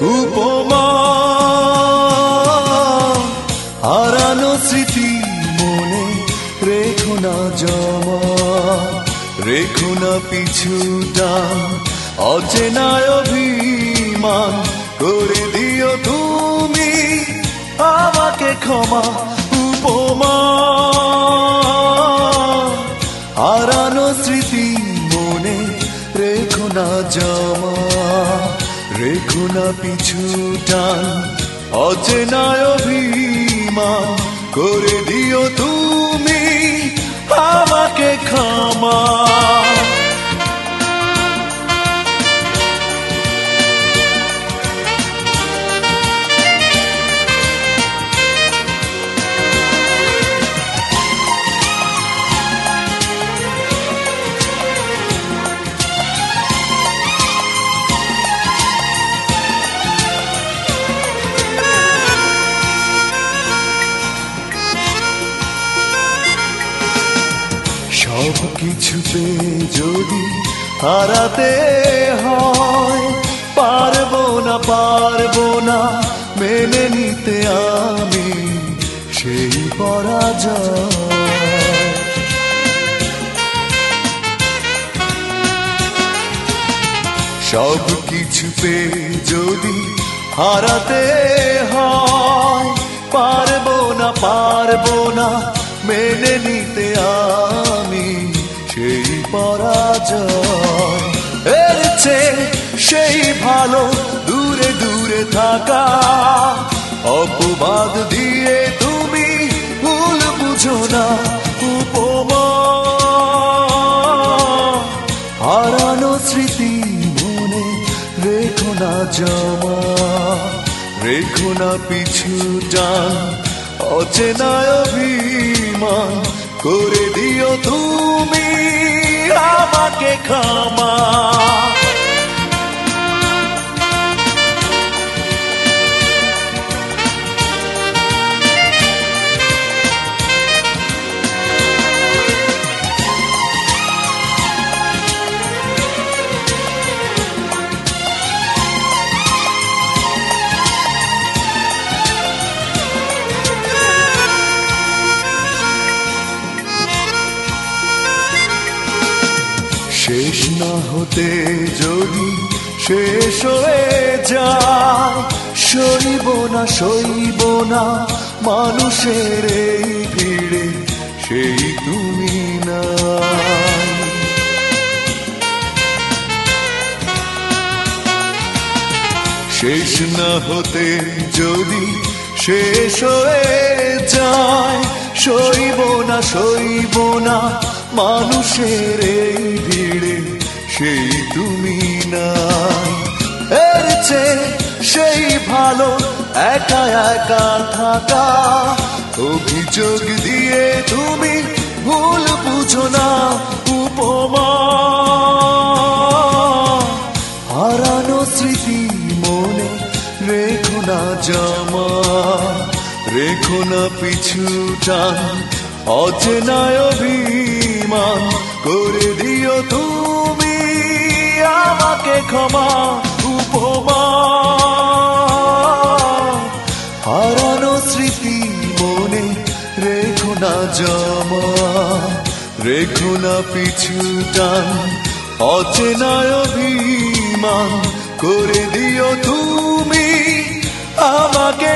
উপমা হারানো স্মৃতি মনে রেখো না জমা, রেখো না পিছুটা অচেনা অভিমান, করে দিও তুমি আমাকে ক্ষমা। উপমা হারানো স্মৃতি মনে রেখো না জমা, রেখো না পিছুটা অচেনা অভিমান, করে দিও তুমি আমাকে ক্ষমা। সব কিছুতে যদি হারাতে হয়, পারবো না মেনে নিতে আমি সেই পরাজয়। সব কিছুতে যদি হারাতে হয়, পারবো না মেনে নিতে আমি সেই পরাজয়। এর চেয়ে সেই ভালো দূরে দূরে থাকা, অপবাদ দিয়ে তুমি ভুল বুঝো না। উপমা হারানো স্মৃতি মনে রেখো না জমা, রেখো না পিছুটা অচেনা অভিমান, করে দিও তুমি আমাকে ক্ষমা। শেষ না হতে যদি শেষ হয়ে যায়, সইব না মানুষের এই ভিড়ে সেই তুমি নাই। শেষ না হতে যদি শেষ হয়ে যায়, সইব না মানুষের এই ভিড়ে সেই তুমি নাই। এর চেয়ে সেই ভালো একা একা থাকা, অভিযোগ দিয়ে তুমি ভুল বুঝো না। উপমা হারানো স্মৃতি মনে রেখো না জমা, রেখো না পিছুটা অচেনা অভিমান, করে দিও তুমি আমাকে ক্ষমা। উপমা হারানো স্মৃতি মনে রেখো না জমা, রেখো না পিছুটা অচেনা অভিমান, করে দিও তুমি আমাকে